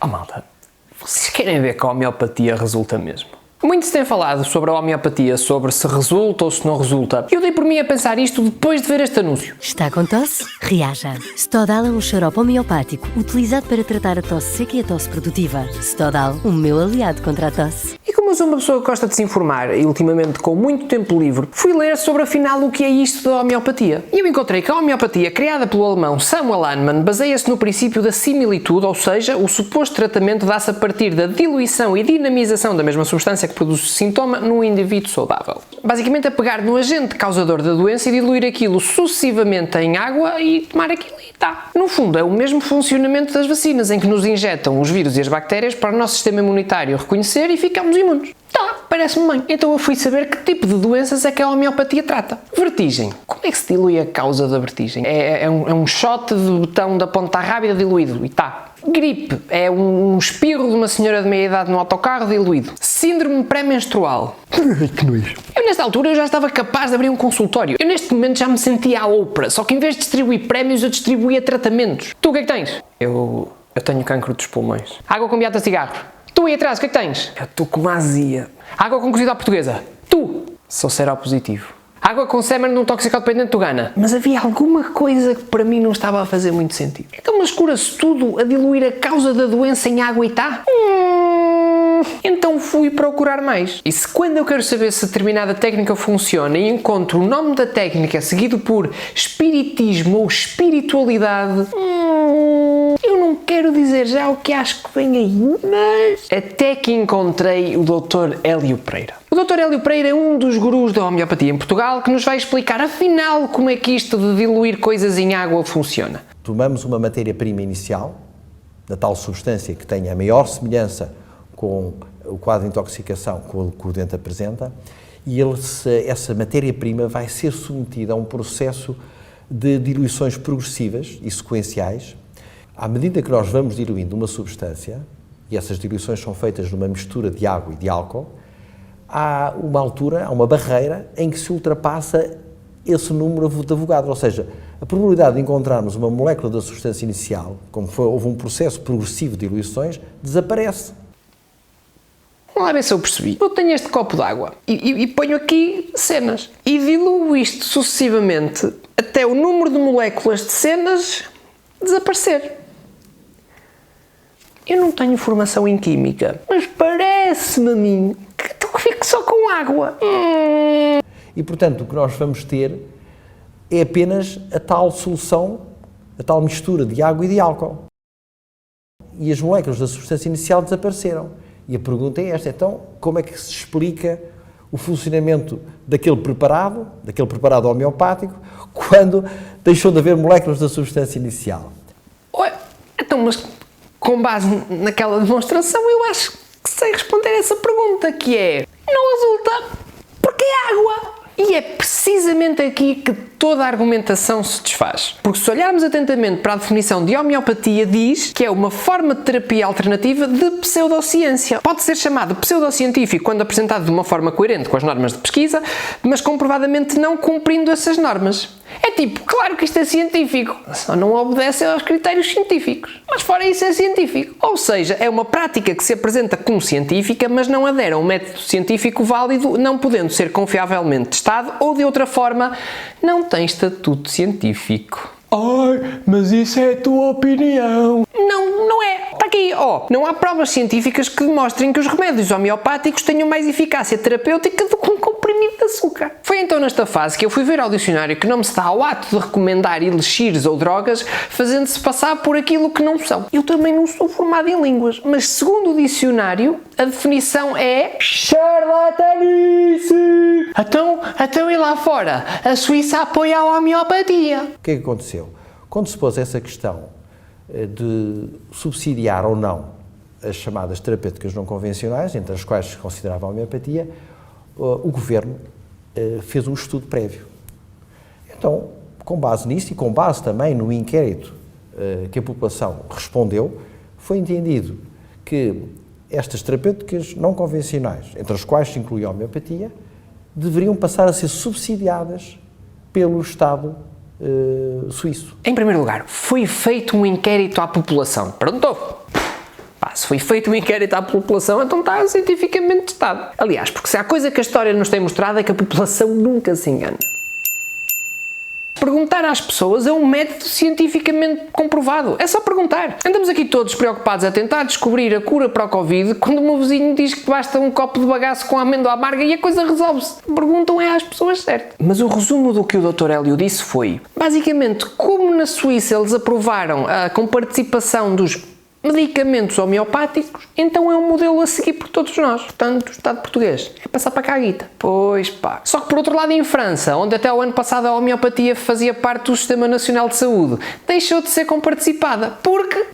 Oh malta, vocês querem ver que a homeopatia resulta mesmo? Muito se tem falado sobre a homeopatia, sobre se resulta ou se não resulta. Eu dei por mim a pensar isto depois de ver este anúncio. Está com tosse? Reaja. Stodal é um xarope homeopático utilizado para tratar a tosse seca e a tosse produtiva. Stodal, o meu aliado contra a tosse. E como eu sou uma pessoa que gosta de se informar e ultimamente com muito tempo livre, fui ler sobre afinal o que é isto da homeopatia. E eu encontrei que a homeopatia, criada pelo alemão Samuel Hahnemann, baseia-se no princípio da similitude, ou seja, o suposto tratamento dá-se a partir da diluição e dinamização da mesma substância que produz o sintoma num indivíduo saudável. Basicamente é pegar no agente causador da doença e diluir aquilo sucessivamente em água e tomar aquilo e tá. No fundo é o mesmo funcionamento das vacinas, em que nos injetam os vírus e as bactérias para o nosso sistema imunitário reconhecer e ficamos imunes. Tá, parece-me bem. Então eu fui saber que tipo de doenças é que a homeopatia trata. Vertigem. Como é que se dilui a causa da vertigem? É um shot de botão da ponta rápida diluído e tá. Gripe é um espirro de uma senhora de meia idade no autocarro diluído. Síndrome pré-menstrual. Que nojo. Eu nesta altura eu já estava capaz de abrir um consultório. Eu neste momento já me sentia a Oprah, só que em vez de distribuir prémios eu distribuía tratamentos. Tu o que é que tens? Eu tenho cancro dos pulmões. Água com beata de cigarro. Tu aí atrás, o que é que tens? Eu estou com uma azia. Água com cozida à portuguesa. Tu! Sou seropositivo. Água com sêmen num toxicodependente do Ghana. Mas havia alguma coisa que para mim não estava a fazer muito sentido. Então mas cura-se tudo a diluir a causa da doença em água e tá? Então fui procurar mais. E se quando eu quero saber se determinada técnica funciona e encontro o nome da técnica seguido por espiritismo ou espiritualidade, eu não quero dizer já o que acho que vem aí, mas até que encontrei o Dr. Hélio Pereira. O Dr. Hélio Pereira é um dos gurus da homeopatia em Portugal que nos vai explicar afinal como é que isto de diluir coisas em água funciona. Tomamos uma matéria-prima inicial, da tal substância que tenha a maior semelhança com o quadro de intoxicação que o doente apresenta, e essa matéria-prima vai ser submetida a um processo de diluições progressivas e sequenciais. À medida que nós vamos diluindo uma substância, e essas diluições são feitas numa mistura de água e de álcool, há uma altura, há uma barreira em que se ultrapassa esse número de Avogadro, ou seja, a probabilidade de encontrarmos uma molécula da substância inicial, como houve um processo progressivo de diluições, desaparece. Vamos lá ver se eu percebi. Eu tenho este copo de água e ponho aqui cenas e diluo isto sucessivamente até o número de moléculas de cenas desaparecer. Eu não tenho formação em química, mas parece-me a mim que eu fico só com água. E, portanto, o que nós vamos ter é apenas a tal solução, a tal mistura de água e de álcool. E as moléculas da substância inicial desapareceram. E a pergunta é esta, então, como é que se explica o funcionamento daquele preparado homeopático, quando deixou de haver moléculas da substância inicial? Ué, então, mas com base naquela demonstração, eu acho que sei responder essa pergunta, que é, não resulta porque é água. E é precisamente aqui que toda a argumentação se desfaz. Porque se olharmos atentamente para a definição de homeopatia, diz que é uma forma de terapia alternativa de pseudociência. Pode ser chamado pseudocientífico quando apresentado de uma forma coerente com as normas de pesquisa, mas comprovadamente não cumprindo essas normas. É tipo, claro que isto é científico, só não obedece aos critérios científicos. Mas fora isso é científico. Ou seja, é uma prática que se apresenta como científica, mas não adere a um método científico válido, não podendo ser confiavelmente testado ou, de outra forma, não tem estatuto científico. Ai, mas isso é a tua opinião. Não é. Está aqui, não há provas científicas que demonstrem que os remédios homeopáticos tenham mais eficácia terapêutica do que um comprimido de açúcar. Foi então nesta fase que eu fui ver ao dicionário que não me se dá ao ato de recomendar elixires ou drogas, fazendo-se passar por aquilo que não são. Eu também não sou formado em línguas, mas segundo o dicionário, a definição é charlatanice. Então e lá fora? A Suíça apoia a homeopatia. O que é que aconteceu? Quando se pôs essa questão de subsidiar ou não as chamadas terapêuticas não convencionais, entre as quais se considerava a homeopatia, o Governo fez um estudo prévio. Então, com base nisso e com base também no inquérito que a população respondeu, foi entendido que estas terapêuticas não convencionais, entre as quais se inclui a homeopatia, deveriam passar a ser subsidiadas pelo Estado suíço. Em primeiro lugar, foi feito um inquérito à população. Perguntou. Se foi feito um inquérito à população, então está cientificamente testado. Aliás, porque se há coisa que a história nos tem mostrado é que a população nunca se engana. Perguntar às pessoas é um método cientificamente comprovado. É só perguntar. Andamos aqui todos preocupados a tentar descobrir a cura para o Covid quando o meu vizinho diz que basta um copo de bagaço com amêndoa amarga e a coisa resolve-se. Perguntam é às pessoas certas. Mas o resumo do que o Dr. Hélio disse foi, basicamente, como na Suíça eles aprovaram a comparticipação dos medicamentos homeopáticos, então é um modelo a seguir por todos nós. Portanto, o Estado português é passar para cá a guita. Pois pá. Só que por outro lado, em França, onde até o ano passado a homeopatia fazia parte do Sistema Nacional de Saúde, deixou de ser comparticipada, porque...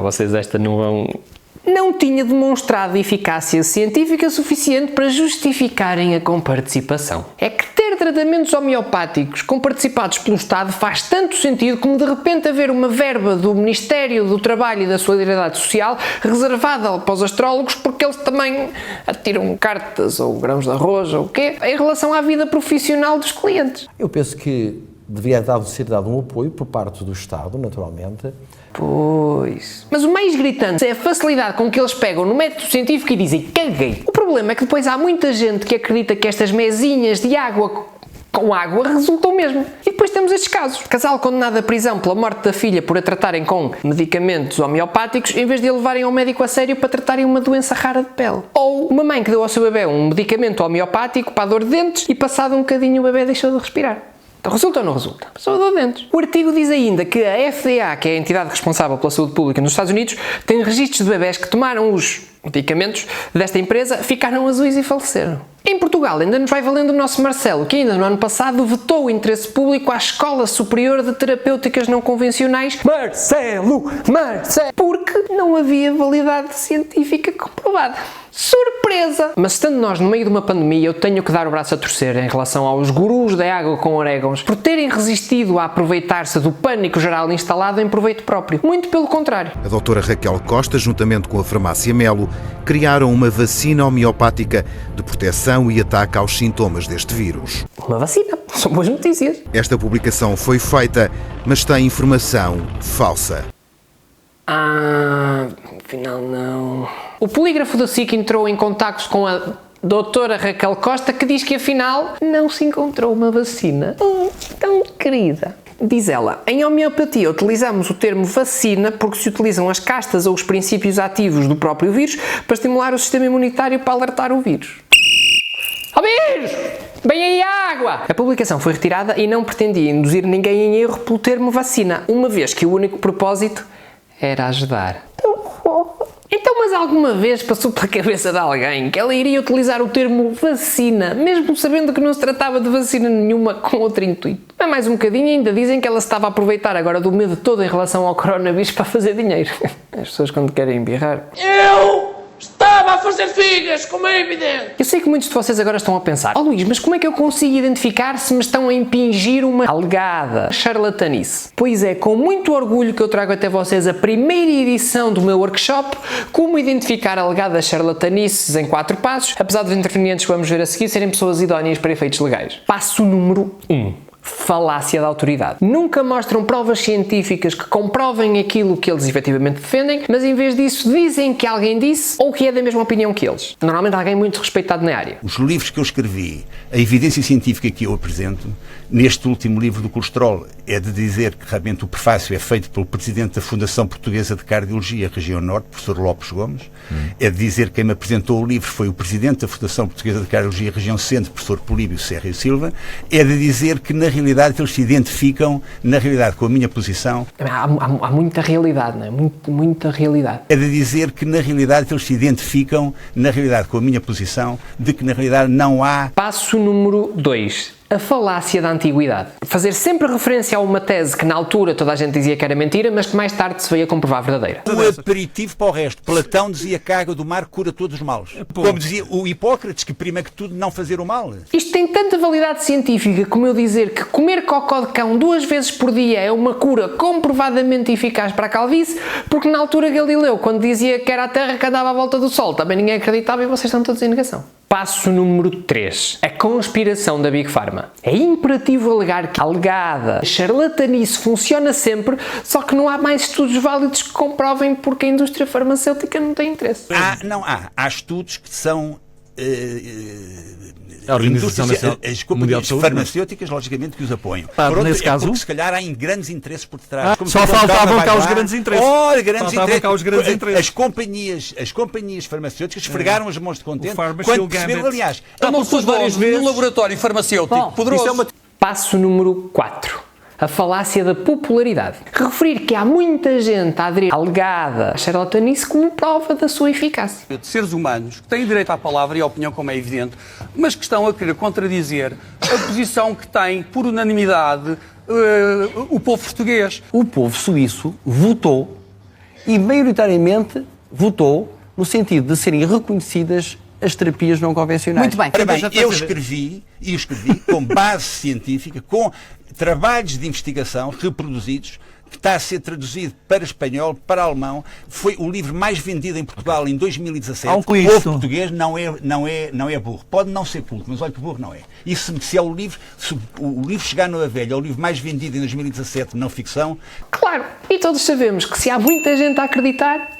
vocês esta não vão... Não tinha demonstrado eficácia científica suficiente para justificarem a comparticipação. É que ter tratamentos homeopáticos comparticipados pelo Estado faz tanto sentido como de repente haver uma verba do Ministério do Trabalho e da Solidariedade Social reservada para os astrólogos porque eles também atiram cartas ou grãos de arroz ou o quê em relação à vida profissional dos clientes. Eu penso que deveria ser dado um apoio por parte do Estado, naturalmente. Pois. Mas o mais gritante é a facilidade com que eles pegam no método científico e dizem caguei. O problema é que depois há muita gente que acredita que estas mesinhas de água com água resultam mesmo. E depois temos estes casos. Casal condenado à prisão pela morte da filha por a tratarem com medicamentos homeopáticos em vez de a levarem ao médico a sério para tratarem uma doença rara de pele. Ou uma mãe que deu ao seu bebê um medicamento homeopático para a dor de dentes e passado um bocadinho o bebê deixou de respirar. Então resulta ou não resulta? Passou a dor de dentes. O artigo diz ainda que a FDA, que é a entidade responsável pela saúde pública nos Estados Unidos, tem registros de bebés que tomaram os medicamentos desta empresa, ficaram azuis e faleceram. Em Portugal ainda nos vai valendo o nosso Marcelo, que ainda no ano passado vetou o interesse público à Escola Superior de Terapêuticas Não Convencionais Marcelo! Porque não havia validade científica comprovada. Surpresa! Mas estando nós no meio de uma pandemia, eu tenho que dar o braço a torcer em relação aos gurus da água com orégãos por terem resistido a aproveitar-se do pânico geral instalado em proveito próprio. Muito pelo contrário. A doutora Raquel Costa, juntamente com a farmácia Melo, criaram uma vacina homeopática de proteção e ataque aos sintomas deste vírus. Uma vacina. São boas notícias. Esta publicação foi feita, mas tem informação falsa. Afinal não. O polígrafo da SIC entrou em contactos com a doutora Raquel Costa, que diz que afinal não se encontrou uma vacina. Tão querida. Diz ela, em homeopatia utilizamos o termo vacina porque se utilizam as castas ou os princípios ativos do próprio vírus para estimular o sistema imunitário para alertar o vírus. Ó vírus! Vem aí a água! A publicação foi retirada e não pretendia induzir ninguém em erro pelo termo vacina, uma vez que o único propósito era ajudar. Então, mas alguma vez passou pela cabeça de alguém que ela iria utilizar o termo vacina, mesmo sabendo que não se tratava de vacina nenhuma com outro intuito? Mas mais um bocadinho ainda dizem que ela se estava a aproveitar agora do medo todo em relação ao coronavírus para fazer dinheiro. As pessoas quando querem embirrar... Eu estava a fazer figas, como é evidente. Eu sei que muitos de vocês agora estão a pensar, Luís, mas como é que eu consigo identificar se me estão a impingir uma alegada charlatanice? Pois é, com muito orgulho que eu trago até vocês a primeira edição do meu workshop, como identificar alegadas charlatanices em 4 passos, apesar dos intervenientes que vamos ver a seguir serem pessoas idóneas para efeitos legais. Passo número 1. Falácia da autoridade. Nunca mostram provas científicas que comprovem aquilo que eles efetivamente defendem, mas em vez disso dizem que alguém disse ou que é da mesma opinião que eles. Normalmente alguém muito respeitado na área. Os livros que eu escrevi, a evidência científica que eu apresento, neste último livro do colesterol, é de dizer que realmente o prefácio é feito pelo Presidente da Fundação Portuguesa de Cardiologia, Região Norte, professor Lopes Gomes, é de dizer que quem me apresentou o livro foi o Presidente da Fundação Portuguesa de Cardiologia, Região Centro, professor Políbio Serra e Silva, é de dizer que na realidade eles se identificam, na realidade, com a minha posição. Há muita realidade, não é? Muita realidade. É de dizer que na realidade eles se identificam, na realidade, com a minha posição, de que na realidade não há... Passo número 2. A falácia da antiguidade. Fazer sempre referência a uma tese que na altura toda a gente dizia que era mentira, mas que mais tarde se veio a comprovar verdadeira. O aperitivo para o resto. Platão dizia que a água do mar cura todos os males. Como dizia o Hipócrates, que prima que tudo não fazer o mal. Isto tem tanta validade científica como eu dizer que comer cocó de cão 2 vezes por dia é uma cura comprovadamente eficaz para a calvície, porque na altura Galileu, quando dizia que era a Terra que andava à volta do Sol, também ninguém acreditava e vocês estão todos em negação. Passo número 3. A conspiração da Big Pharma. É imperativo alegar que a alegada charlatanice funciona sempre, só que não há mais estudos válidos que comprovem porque a indústria farmacêutica não tem interesse. Há estudos que são... A Organização as companhias farmacêuticas, logicamente, que os apoiam. Nesse caso, porque se calhar há grandes interesses por detrás. Só faltavam cá os grandes interesses. As companhias farmacêuticas esfregaram as mãos de contente quando perceberam, aliás... Estão pessoas várias vezes num laboratório farmacêutico poderoso. Passo número 4. A falácia da popularidade. Referir que há muita gente a aderir à alegada charlatanice como prova da sua eficácia. De seres humanos que têm direito à palavra e à opinião, como é evidente, mas que estão a querer contradizer a posição que tem, por unanimidade, o povo português. O povo suíço votou e, maioritariamente, votou no sentido de serem reconhecidas as terapias não convencionais. Muito bem. Ora bem, eu escrevi com base científica, com trabalhos de investigação reproduzidos, que está a ser traduzido para espanhol, para alemão. Foi o livro mais vendido em Portugal em 2017. O povo português não é burro. Pode não ser culto, mas olha que burro não é. E se o livro Chegar Nova Velha é o livro mais vendido em 2017 não ficção... Claro, e todos sabemos que se há muita gente a acreditar,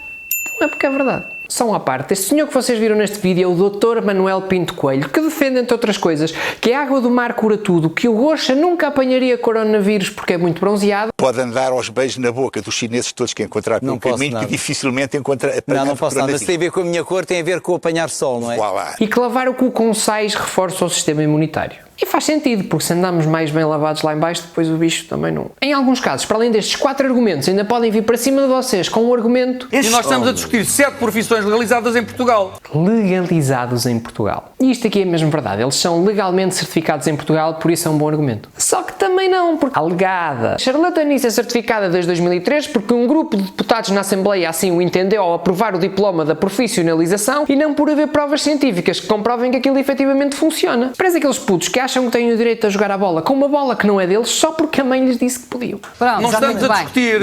então é porque é verdade. Só uma parte, este senhor que vocês viram neste vídeo é o Dr. Manuel Pinto Coelho, que defende, entre outras coisas, que a água do mar cura tudo, que o Gocha nunca apanharia coronavírus porque é muito bronzeado. Pode andar aos beijos na boca dos chineses todos que encontrar pelo caminho, que dificilmente encontra... Não posso nada. Se tem a ver com a minha cor, tem a ver com o apanhar sol, não é? Voilà. E que lavar o cu com sais reforça o sistema imunitário. E faz sentido, porque se andamos mais bem lavados lá em baixo, depois o bicho também não... Em alguns casos, para além destes 4 argumentos, ainda podem vir para cima de vocês com um argumento... E nós estamos a discutir 7 profissões legalizadas em Portugal. Legalizados em Portugal. E isto aqui é mesmo verdade, eles são legalmente certificados em Portugal, por isso é um bom argumento. Só que também não, porque a alegada charlatanice é certificada desde 2003 porque um grupo de deputados na Assembleia assim o entendeu ao aprovar o diploma da profissionalização e não por haver provas científicas que comprovem que aquilo efetivamente funciona. Parece aqueles putos que acham que têm o direito a jogar a bola com uma bola que não é deles só porque a mãe lhes disse que podiam. Pronto, não estamos a discutir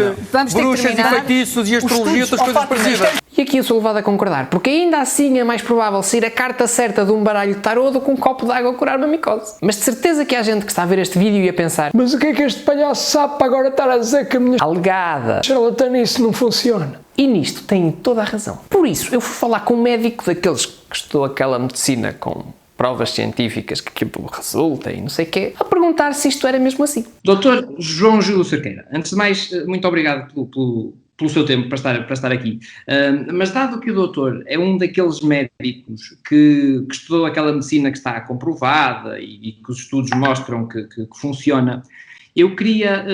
bruxas e feitiços e astrologia e outras coisas parecidas. E aqui eu sou levado a concordar, porque ainda assim é mais provável sair a carta certa de um baralho de tarô do que um copo de água curar uma micose. Mas de certeza que há gente que está a ver este vídeo e a pensar: mas o que é que este palhaço sabe para agora estar a dizer que a minha alegada charlatanice não funciona? E nisto tem toda a razão. Por isso, eu fui falar com um médico daqueles que estudou aquela medicina com provas científicas que aquilo resulta e não sei o quê, a perguntar se isto era mesmo assim. Dr. João Gil Cerqueira, antes de mais, muito obrigado pelo seu tempo para estar aqui. Mas dado que o doutor é um daqueles médicos que estudou aquela medicina que está comprovada e que os estudos mostram que funciona, eu queria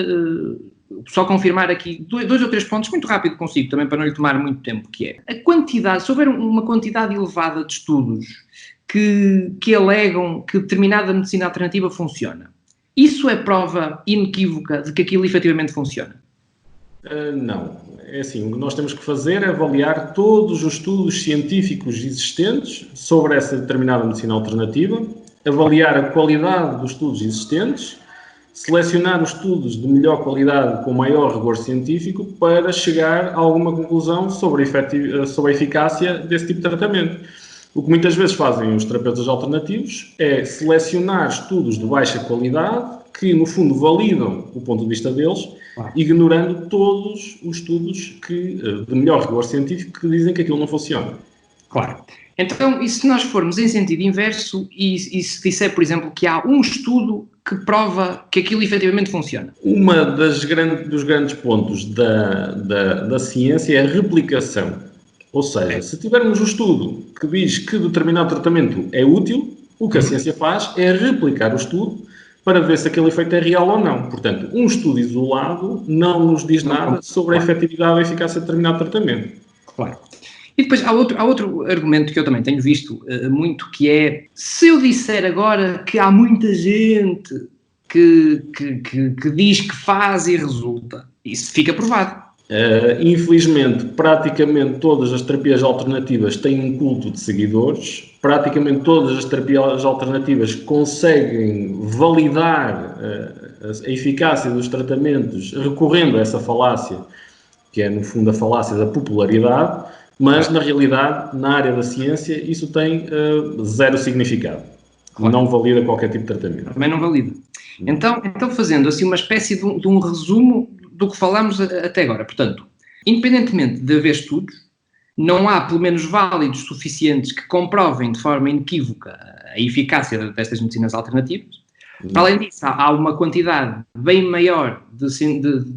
só confirmar aqui 2 ou 3 pontos, muito rápido consigo, também para não lhe tomar muito tempo, que é a quantidade, se houver uma quantidade elevada de estudos que alegam que determinada medicina alternativa funciona, isso é prova inequívoca de que aquilo efetivamente funciona? Não. É assim, o que nós temos que fazer é avaliar todos os estudos científicos existentes sobre essa determinada medicina alternativa, avaliar a qualidade dos estudos existentes, selecionar os estudos de melhor qualidade com maior rigor científico para chegar a alguma conclusão sobre a eficácia desse tipo de tratamento. O que muitas vezes fazem os terapeutas alternativos é selecionar estudos de baixa qualidade que, no fundo, validam o ponto de vista deles, ignorando todos os estudos de melhor rigor científico que dizem que aquilo não funciona. Claro. Então, e se nós formos em sentido inverso e se disser, por exemplo, que há um estudo que prova que aquilo efetivamente funciona? Uma dos grandes pontos da ciência é a replicação. Ou seja, se tivermos um estudo que diz que determinado tratamento é útil, o que a ciência faz é replicar o estudo para ver se aquele efeito é real ou não. Portanto, um estudo isolado não nos diz nada sobre a efetividade ou a eficácia de determinado tratamento. Claro. E depois há outro argumento que eu também tenho visto muito, que é: se eu disser agora que há muita gente que diz que faz e resulta, isso fica provado. Infelizmente, praticamente todas as terapias alternativas têm um culto de seguidores, praticamente todas as terapias alternativas conseguem validar a eficácia dos tratamentos recorrendo a essa falácia, que é no fundo a falácia da popularidade, mas na realidade, na área da ciência, isso tem zero significado. Claro. Não valida qualquer tipo de tratamento. Também não valida. Então fazendo assim uma espécie de um resumo do que falámos até agora. Portanto, independentemente de haver estudos, não há pelo menos válidos suficientes que comprovem de forma inequívoca a eficácia destas medicinas alternativas. Para além disso, há uma quantidade bem maior de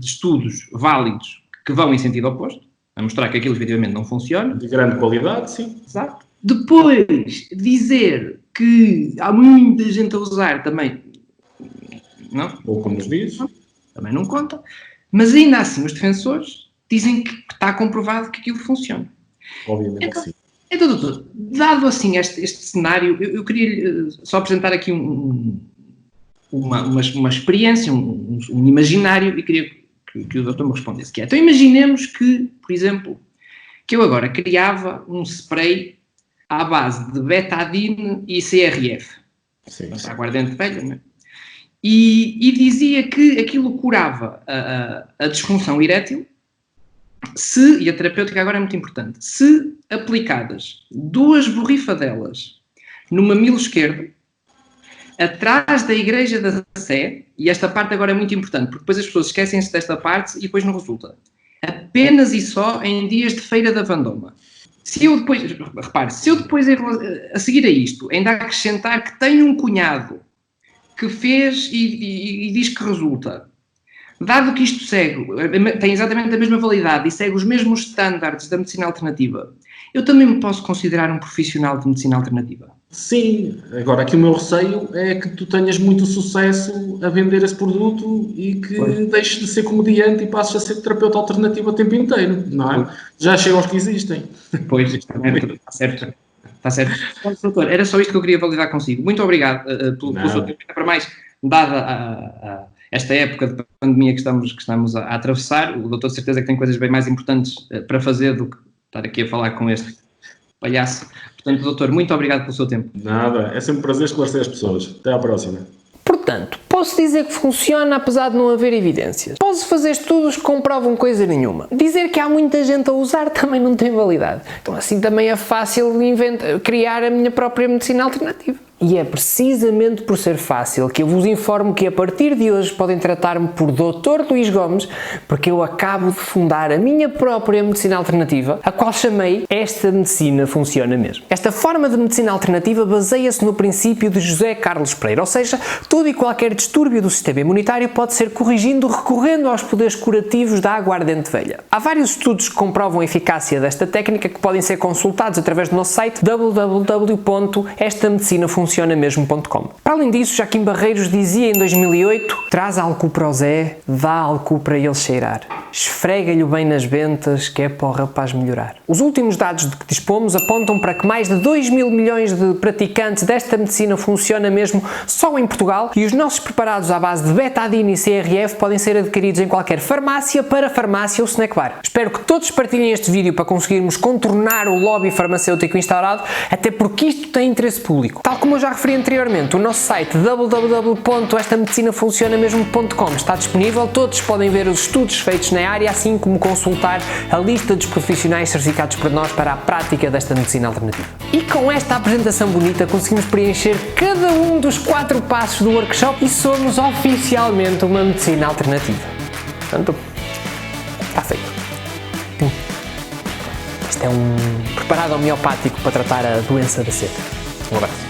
estudos válidos que vão em sentido oposto, a mostrar que aquilo efetivamente não funciona. De grande qualidade, sim. Exato. Depois, dizer que há muita gente a usar também, não? Ou como nos diz. Também não conta. Mas ainda assim, os defensores dizem que está comprovado que aquilo funciona. Obviamente que sim. Então, doutor, dado assim este cenário, eu queria só apresentar aqui uma experiência, um imaginário, e queria que o doutor me respondesse. Que é, então imaginemos que, por exemplo, que eu agora criava um spray à base de betadine e CRF. Sim. Para aguardente velha, não é? E dizia que aquilo curava a disfunção erétil se, e a terapêutica agora é muito importante, se aplicadas 2 borrifadelas no mamilo esquerdo, atrás da igreja da Sé, e esta parte agora é muito importante, porque depois as pessoas esquecem-se desta parte e depois não resulta. Apenas e só em dias de feira da Vandoma. Se eu depois, repare, se eu depois a seguir a isto ainda acrescentar que tenho um cunhado que fez e diz que resulta, dado que isto tem exatamente a mesma validade e segue os mesmos estándares da medicina alternativa, eu também me posso considerar um profissional de medicina alternativa? Sim, agora aqui o meu receio é que tu tenhas muito sucesso a vender esse produto e que deixes de ser comediante e passes a ser terapeuta alternativo o tempo inteiro, não é? Já chega aos que existem. Pois, está certo. Está certo. Bom, doutor, era só isto que eu queria validar consigo. Muito obrigado pelo seu tempo. Para mais, dada esta época de pandemia que estamos a atravessar, o doutor de certeza que tem coisas bem mais importantes para fazer do que estar aqui a falar com este palhaço. Portanto, doutor, muito obrigado pelo seu tempo. Nada, é sempre um prazer esclarecer as pessoas. Até à próxima. Portanto, posso dizer que funciona apesar de não haver evidências. Posso fazer estudos que comprovam coisa nenhuma. Dizer que há muita gente a usar também não tem validade. Então assim também é fácil criar a minha própria medicina alternativa. E é precisamente por ser fácil que eu vos informo que a partir de hoje podem tratar-me por Dr. Luís Gomes, porque eu acabo de fundar a minha própria medicina alternativa, a qual chamei Esta Medicina Funciona Mesmo. Esta forma de medicina alternativa baseia-se no princípio de José Carlos Pereira, ou seja, todo e qualquer distúrbio do sistema imunitário pode ser corrigido recorrendo aos poderes curativos da aguardente velha. Há vários estudos que comprovam a eficácia desta técnica que podem ser consultados através do nosso site www.estamedicinafuncionamesmo.com. Para além disso, Joaquim Barreiros dizia em 2008: traz álcool para o Zé, dá álcool para ele cheirar, esfrega-lhe bem nas ventas que é para o rapaz melhorar. Os últimos dados de que dispomos apontam para que mais de 2 mil milhões de praticantes desta medicina funciona mesmo só em Portugal, e os nossos preparados à base de betadine e CRF podem ser adquiridos em qualquer farmácia, parafarmácia ou snack bar. Espero que todos partilhem este vídeo para conseguirmos contornar o lobby farmacêutico instaurado, até porque isto tem interesse público. Tal como eu já referi anteriormente, o nosso site www.estamedicinafuncionamesmo.com está disponível. Todos podem ver os estudos feitos na área, assim como consultar a lista dos profissionais certificados por nós para a prática desta medicina alternativa. E com esta apresentação bonita conseguimos preencher cada um dos 4 passos do workshop e somos oficialmente uma medicina alternativa. Portanto, está feito. Isto é um preparado homeopático para tratar a doença da seta. Um abraço.